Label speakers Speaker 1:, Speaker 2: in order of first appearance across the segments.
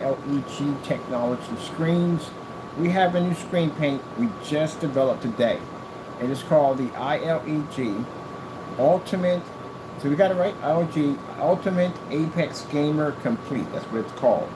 Speaker 1: ILEG technology screens. We have a new screen paint we just developed today. It is called the ILEG Ultimate. So we got it right. ILEG Ultimate Apex Gamer Complete. That's what it's called.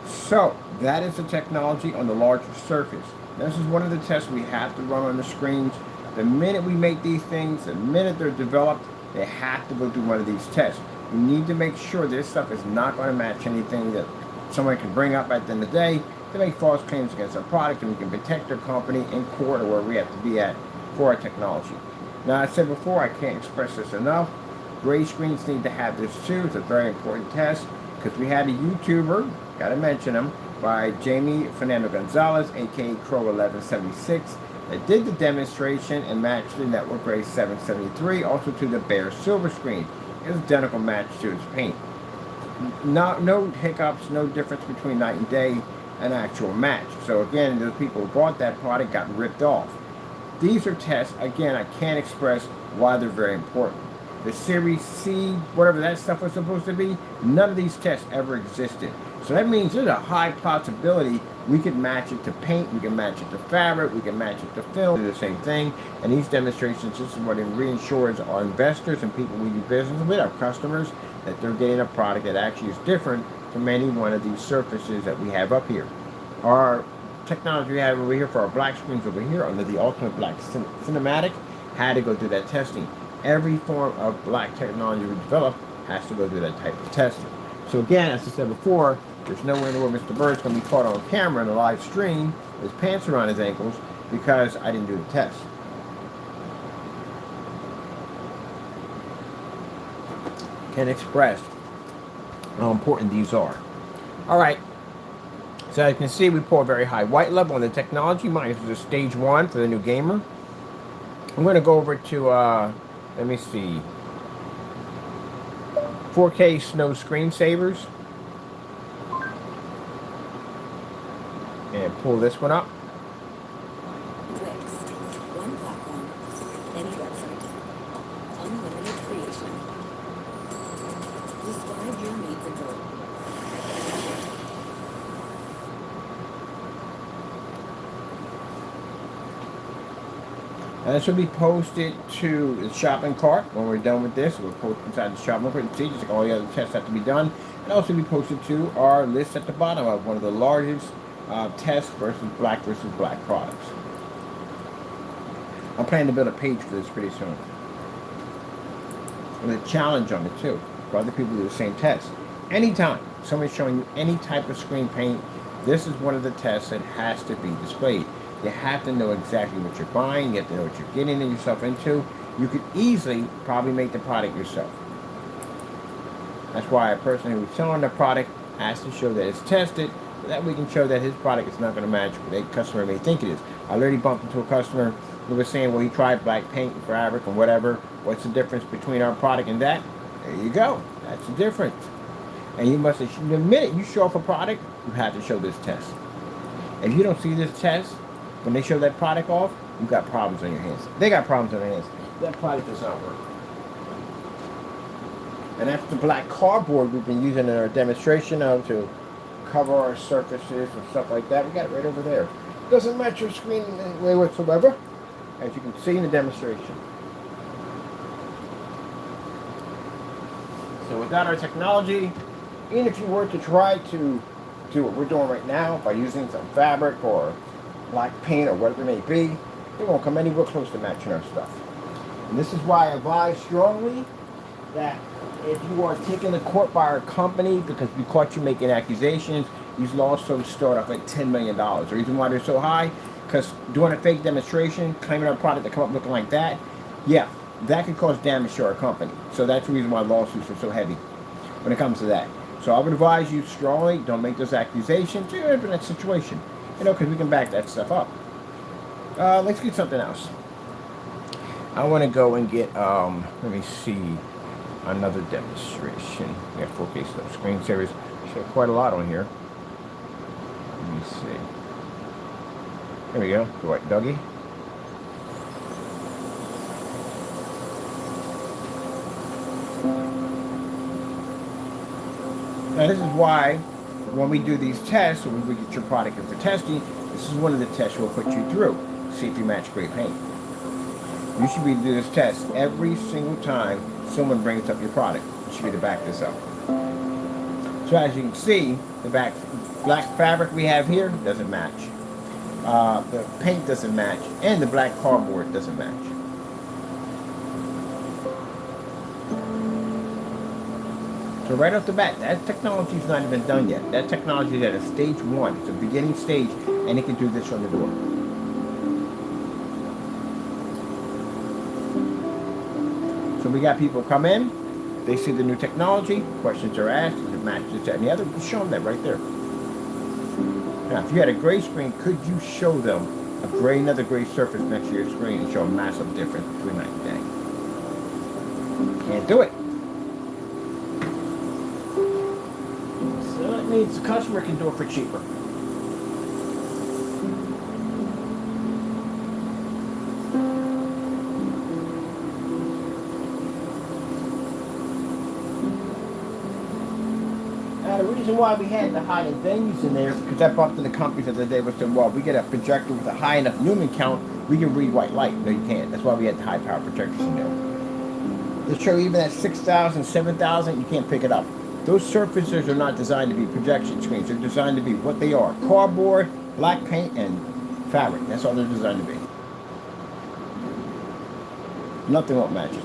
Speaker 1: So that is the technology on the larger surface. This is one of the tests we have to run on the screens. The minute we make these things, the minute they're developed, they have to go through one of these tests. We need to make sure this stuff is not going to match anything that someone can bring up at the end of the day to make false claims against our product, and we can protect our company in court or where we have to be at for our technology. Now, I said before, I can't express this enough. Gray screens need to have this too. It's a very important test because we had a YouTuber, got to mention him, by Jamie Fernando Gonzalez, aka Crow1176, that did the demonstration and matched the Network Gray 773 also to the bare silver screen. It's identical match to its paint. No hiccups, no difference between night and day, an actual match. So again, those people who bought that product got ripped off. These are tests, again, I can't express why they're very important. The Series C, whatever that stuff was supposed to be, none of these tests ever existed. So that means there's a high possibility we could match it to paint, we can match it to fabric, we can match it to film, do the same thing. And these demonstrations, this is what it reassures our investors and people we do business with, our customers, that they're getting a product that actually is different from any one of these surfaces that we have up here. Our technology we have over here for our black screens over here under the Ultimate Black Cinematic had to go through that testing. Every form of black technology we develop has to go through that type of testing. So again, as I said before, there's no way in the world Mr. Bird's going to be caught on camera in a live stream with his pants around his ankles because I didn't do the test. Can express how important these are. All right. So as you can see, we pull a very high white level on the technology. Mine is a stage 1 for the new gamer. I'm going to go over to, let me see, 4K Snow Screensavers. And pull this one up.
Speaker 2: One platform, any website, unlimited creation. Describe your needs and goals.
Speaker 1: And it should be posted to the shopping cart when we're done with this. We'll post inside the shopping cart. See, just like all the other tests have to be done. And also be posted to our list at the bottom of one of the largest tests versus black products. I'm planning to build a page for this pretty soon. With a challenge on it too, for other people to do the same test. Anytime somebody's showing you any type of screen paint, this is one of the tests that has to be displayed. You have to know exactly what you're buying. You have to know what you're getting yourself into. You could easily probably make the product yourself. That's why a person who's selling the product has to show that it's tested, so that we can show that his product is not going to match what a customer may think it is. I literally bumped into a customer who was saying, well, he tried black paint and fabric and whatever. What's the difference between our product and that? There you go. That's the difference. And you must, the minute you show off a product, you have to show this test. If you don't see this test, when they show that product off, you've got problems on your hands. They got problems on their hands. That product does not work. And that's the black cardboard we've been using in our demonstration of to cover our surfaces and stuff like that. We got it right over there. Doesn't match your screen in any way whatsoever, as you can see in the demonstration. So without our technology, even if you were to try to do what we're doing right now by using some fabric or black paint or whatever it may be, it won't come anywhere close to matching our stuff. And this is why I advise strongly that if you are taken to court by our company because we caught you making accusations, these lawsuits start off at $10 million. The reason why they're so high, because doing a fake demonstration, claiming our product to come up looking like that, yeah, that could cause damage to our company. So that's the reason why lawsuits are so heavy when it comes to that. So I would advise you strongly, don't make those accusations. You're in that situation, because we can back that stuff up. Let's get something else. I want to go and get, let me see, another demonstration. We got 4K stuff, screensavers. So quite a lot on here. Let me see. There we go, the white Dougie. Now this is why when we do these tests, when we get your product in for testing, this is one of the tests we'll put you through. See if you match gray paint. You should be doing this test every single time someone brings up your product. You should be to back this up. So as you can see, the black fabric we have here doesn't match. The paint doesn't match, and the black cardboard doesn't match. So right off the bat, that technology is not even done yet. That technology is at a stage 1. It's a beginning stage, and it can do this from the door. So we got people come in, they see the new technology, questions are asked, does it match this, that, and the other? Just show them that right there. Now, if you had a gray screen, could you show them another gray surface next to your screen and show a massive difference between night and day? Can't do it. So that means the customer can do it for cheaper. Now, the reason why we had the high-end venues in there, because I brought to the company the other day, was that, well, we get a projector with a high enough lumen count, we can read white light. No, you can't. That's why we had the high-power projectors in there. To show even at 6,000, 7,000, you can't pick it up. Those surfaces are not designed to be projection screens. They're designed to be what they are: cardboard, black paint, and fabric. That's all they're designed to be. Nothing won't match it.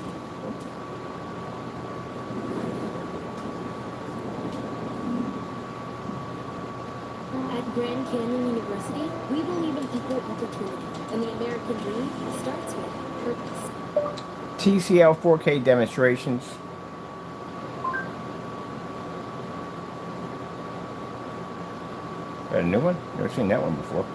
Speaker 3: At Grand Canyon University, we believe in equal opportunity, and the American dream starts with purpose.
Speaker 1: TCL 4K demonstrations. Got a new one? Never seen that one before.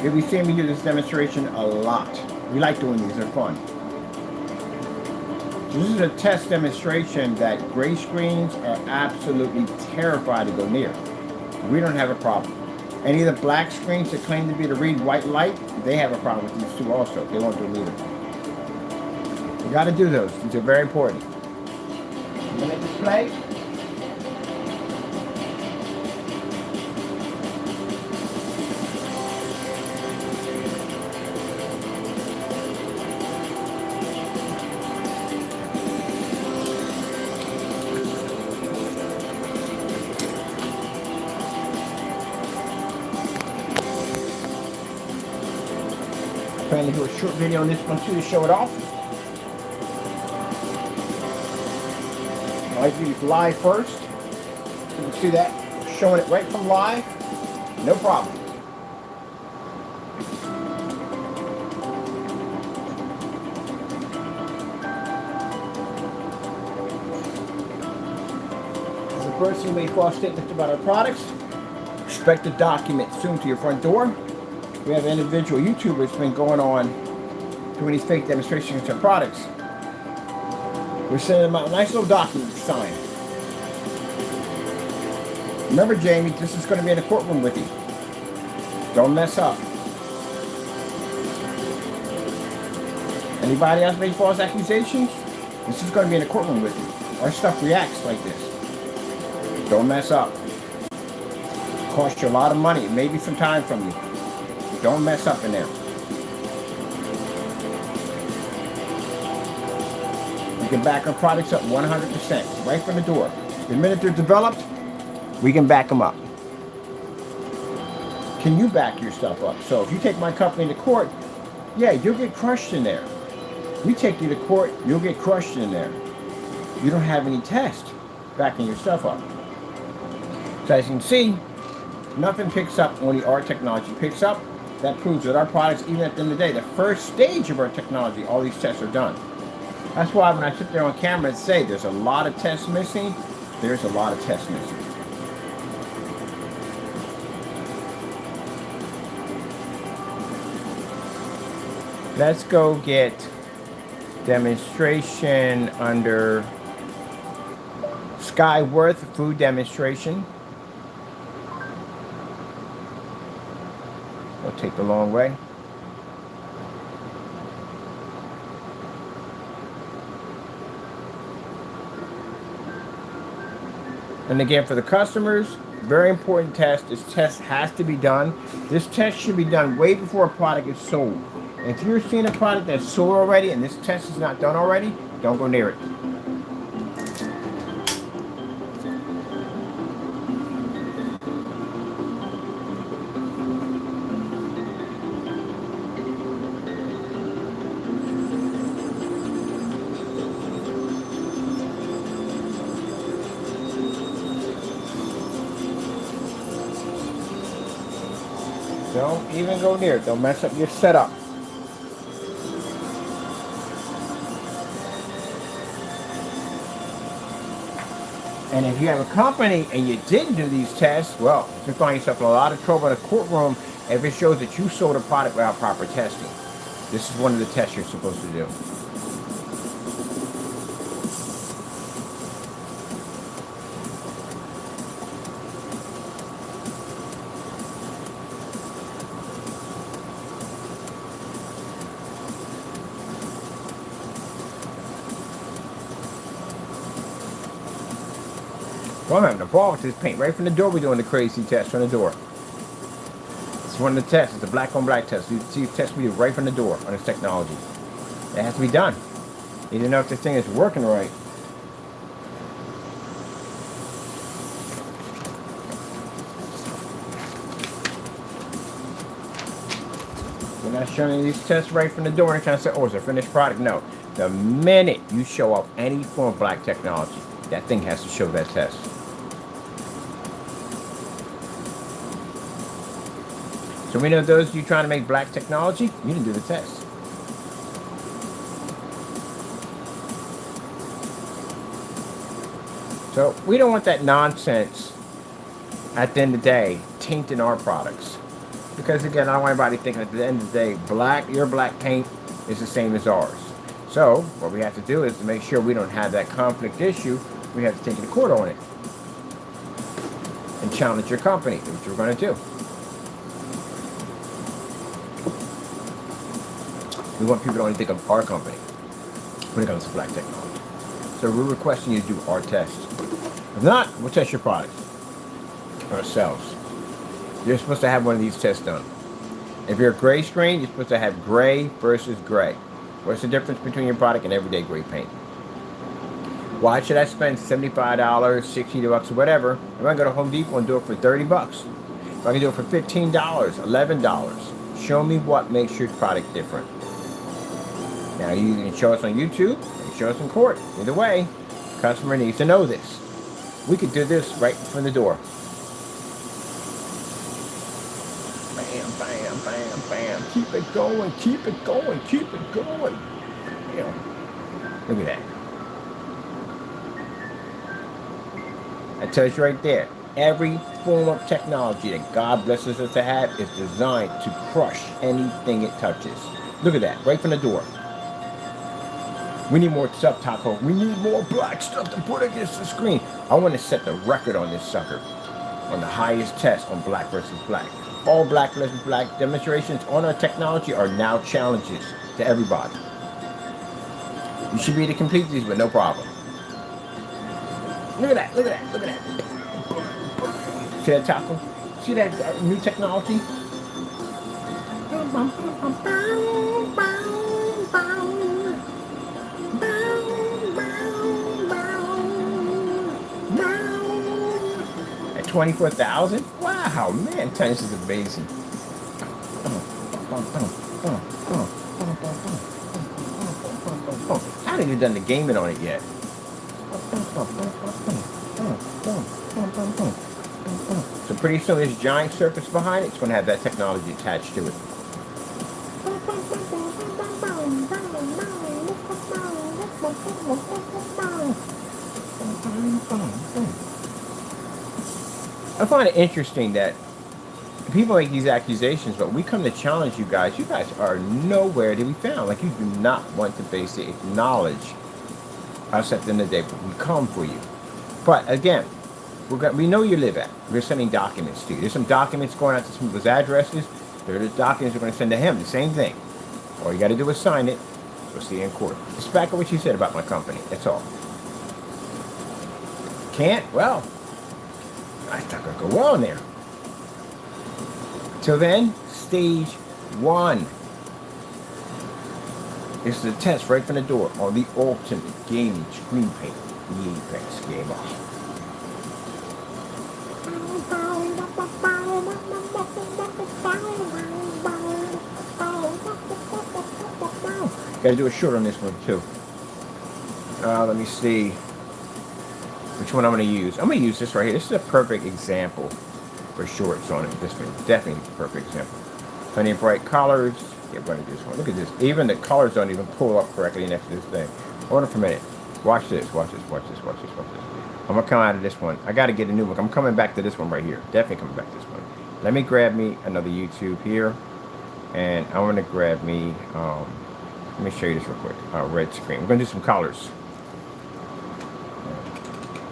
Speaker 1: You'll be seeing me do this demonstration a lot. We like doing these, they're fun. So this is a test demonstration that gray screens are absolutely terrified to go near. We don't have a problem. Any of the black screens that claim to be to read white light, they have a problem with these two also. They won't do them either. You got to do those. These are very important. Minute display. Plan to do a short video on this one too to show it off. I like to use live first. You can see that, showing it right from live, no problem. As a person who made false statements about our products, expect a document soon to your front door. We have an individual YouTuber that's been going on doing these fake demonstrations of products. We're sending them out a nice little document to sign. Remember, Jamie, this is going to be in a courtroom with you. Don't mess up. Anybody else make false accusations? This is going to be in a courtroom with you. Our stuff reacts like this. Don't mess up. It costs you a lot of money, maybe some time from you. Don't mess up in there. You can back our products up 100%, right from the door. The minute they're developed, we can back them up. Can you back your stuff up? So if you take my company to court, yeah, you'll get crushed in there. We take you to court, you'll get crushed in there. You don't have any test backing your stuff up. So as you can see, nothing picks up. Only our technology picks up. That proves that our products, even at the end of the day, the first stage of our technology, all these tests are done. That's why when I sit there on camera and say there's a lot of tests missing, there's a lot of tests missing. Let's go get demonstration under Skyworth food demonstration. We'll take the long way. And again, for the customers, very important test. This test has to be done. This test should be done way before a product is sold. And if you're seeing a product that's sold already and this test is not done already, don't go near it. Don't even go near it. Don't mess up your setup. And if you have a company and you didn't do these tests, well, you find yourself in a lot of trouble in a courtroom if it shows that you sold a product without proper testing. This is one of the tests you're supposed to do. Well, I'm having a ball with this paint. Right from the door, we're doing the crazy test from the door. It's one of the tests. It's a black on black test. You see the test we do right from the door on this technology. It has to be done. You need to know if this thing is working right. We're not showing you these tests right from the door and trying to say, oh, it's a finished product. No. The minute you show up any form of black technology, that thing has to show that test. So we know those of you trying to make black technology, you didn't do the test. So we don't want that nonsense at the end of the day tainting our products. Because again, I don't want anybody thinking at the end of the day, your black paint is the same as ours. So what we have to do is to make sure we don't have that conflict issue, we have to take it to court on it. And challenge your company, which we're going to do. We want people to only think of our company when it comes to black technology. So we're requesting you to do our test. If not, we'll test your product ourselves. You're supposed to have one of these tests done. If you're a gray screen, you're supposed to have gray versus gray. What's the difference between your product and everyday gray paint? Why should I spend $75, $60, or whatever if I can go to Home Depot and do it for $30? If I can do it for $15, $11, show me what makes your product different. Now you can show us on YouTube, or show us in court. Either way, customer needs to know this. We could do this right from the door. Bam, bam, bam, bam. Keep it going, keep it going, keep it going. You know, look at that. That tells you right there. Every form of technology that God blesses us to have is designed to crush anything it touches. Look at that, right from the door. We need more stuff, Taco. We need more black stuff to put against the screen. I want to set the record on this sucker. On the highest test on black versus black. All black versus black demonstrations on our technology are now challenges to everybody. You should be able to complete these with no problem. Look at that, look at that, look at that. See that, Taco? See that new technology? At 24,000? Wow, man, this is amazing. I haven't even done the gaming on it yet. So pretty soon this giant surface behind it, it's going to have that technology attached to it. I find it interesting that people make these accusations, but we come to challenge you guys. You guys are nowhere to be found. Like, you do not want to basically acknowledge us at the end of the day, but we come for you. But again, we know you live at. We're sending documents to you. There's some documents going out to some of those addresses They're the documents we're going to send to him. The same thing. All you got to do is sign it. We'll see you in court. It's back on what you said about my company. That's all. Can't? Well, I thought I'd go well in there. Till then, stage 1. This is a test right from the door on the ultimate gaming screen paint, the Apex gamer. Got to do a short on this one too. Let me see which one I'm going to use. I'm going to use this right here. This is a perfect example for shorts on it. This one, definitely a perfect example. Plenty of bright colors. Yeah, we're going to do this one. Look at this. Even the colors don't even pull up correctly next to this thing. Hold on for a minute. Watch this. Watch this. Watch this. Watch this. Watch this. I'm going to come out of this one. I got to get a new one. I'm coming back to this one right here. Definitely coming back to this one. Let me grab me another YouTube here. And I want to grab me, let me show you this real quick. Red screen. We're going to do some colors.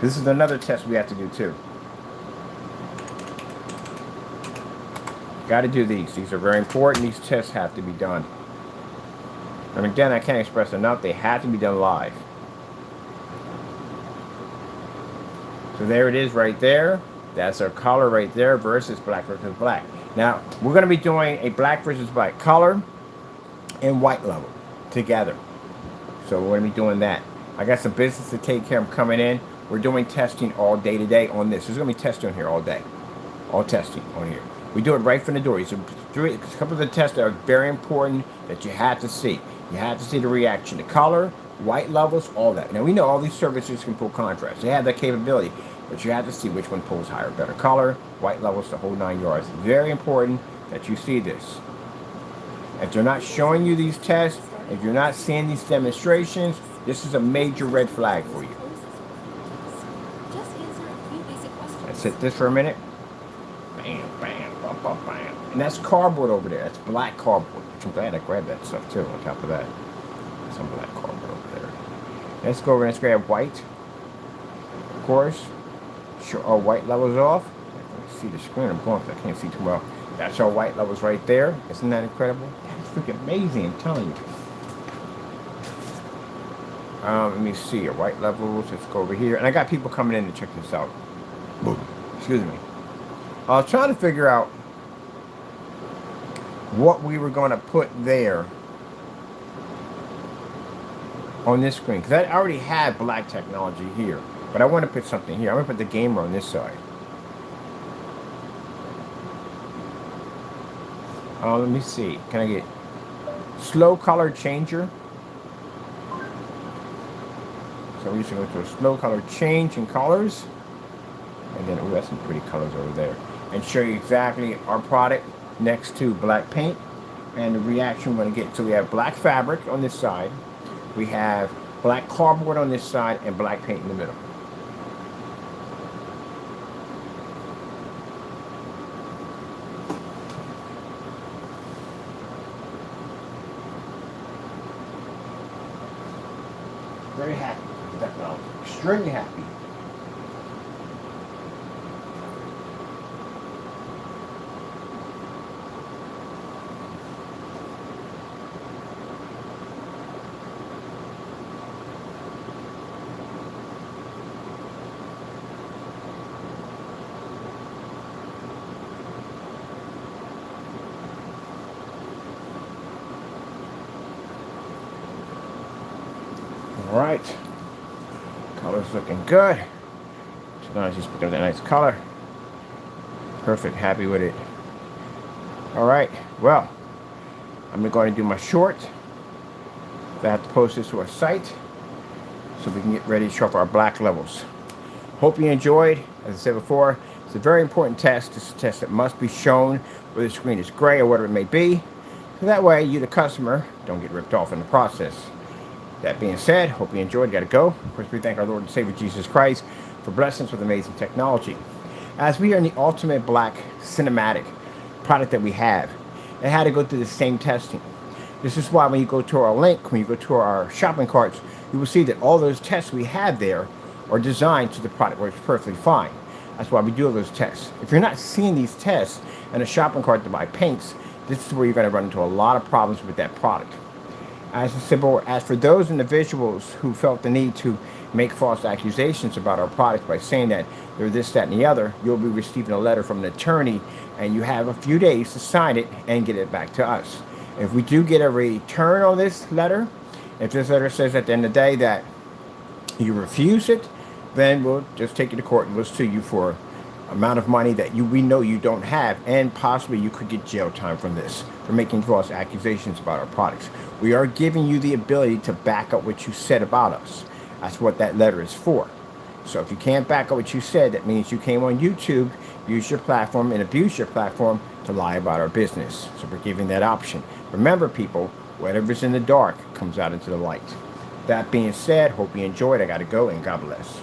Speaker 1: This is another test we have to do too. Got to do these. These are very important. These tests have to be done. And again, I can't express enough. They have to be done live. So there it is right there. That's our color right there versus black versus black. Now, we're going to be doing a black versus black color and white level together. So we're going to be doing that. I got some business to take care of coming in. We're doing testing all day today on this. There's going to be testing here all day. All testing on here. We do it right from the door. So a couple of the tests that are very important that you have to see. You have to see the reaction, the color, white levels, all that. Now we know all these services can pull contrast. They have that capability, but you have to see which one pulls higher, better color, white levels, the whole 9 yards. Very important that you see this. If they're not showing you these tests, if you're not seeing these demonstrations, this is a major red flag for you. Let's hit this for a minute. Bam, bam, bam, bam, bam. And that's cardboard over there. That's black cardboard. Which I'm glad I grabbed that stuff too on top of that. There's some black cardboard over there. Let's go over and let's grab white. Of course. Show our white levels off. I can see the screen. I'm going because I can't see too well. That's our white levels right there. Isn't that incredible? That's freaking amazing, I'm telling you. Let me see your white levels. Let's go over here. And I got people coming in to check this out. Boom. Excuse me. I was trying to figure out what we were going to put there on this screen. Because I already had black technology here. But I want to put something here. I'm going to put the gamer on this side. Let me see. Can I get slow color changer? So we're just going to go to a slow color change in colors. And then, oh, that's some pretty colors over there. And show you exactly our product next to black paint. And the reaction we're going to get. So we have black fabric on this side. We have black cardboard on this side and black paint in the middle. Very happy with the technology. Extremely happy. All right, color's looking good. So now I just picked up that nice color. Perfect, happy with it. All right, well, I'm going to do my short. I have to post this to our site so we can get ready to show up our black levels. Hope you enjoyed. As I said before, it's a very important test. It's a test that must be shown whether the screen is gray or whatever it may be. So that way, you, the customer, don't get ripped off in the process. That being said, hope you enjoyed. Got to go. Of course, we thank our Lord and Savior Jesus Christ for blessing us with amazing technology. As we are in the ultimate black cinematic product that we have, it had to go through the same testing. This is why when you go to our link, when you go to our shopping carts, you will see that all those tests we have there are designed to the product works perfectly fine. That's why we do those tests. If you're not seeing these tests in a shopping cart to buy paints, this is where you're going to run into a lot of problems with that product. As for those individuals who felt the need to make false accusations about our product by saying that they're this, that, and the other, you'll be receiving a letter from an attorney, and you have a few days to sign it and get it back to us. If we do get a return on this letter, if this letter says at the end of the day that you refuse it, then we'll just take you to court and we'll sue you for amount of money that we know you don't have, and possibly you could get jail time from this for making false accusations about our products. We are giving you the ability to back up what you said about us. That's what that letter is for. So if you can't back up what you said, that means you came on YouTube, used your platform, and abused your platform to lie about our business. So we're giving that option. Remember, people, whatever's in the dark comes out into the light. That being said, hope you enjoyed. I got to go, and God bless.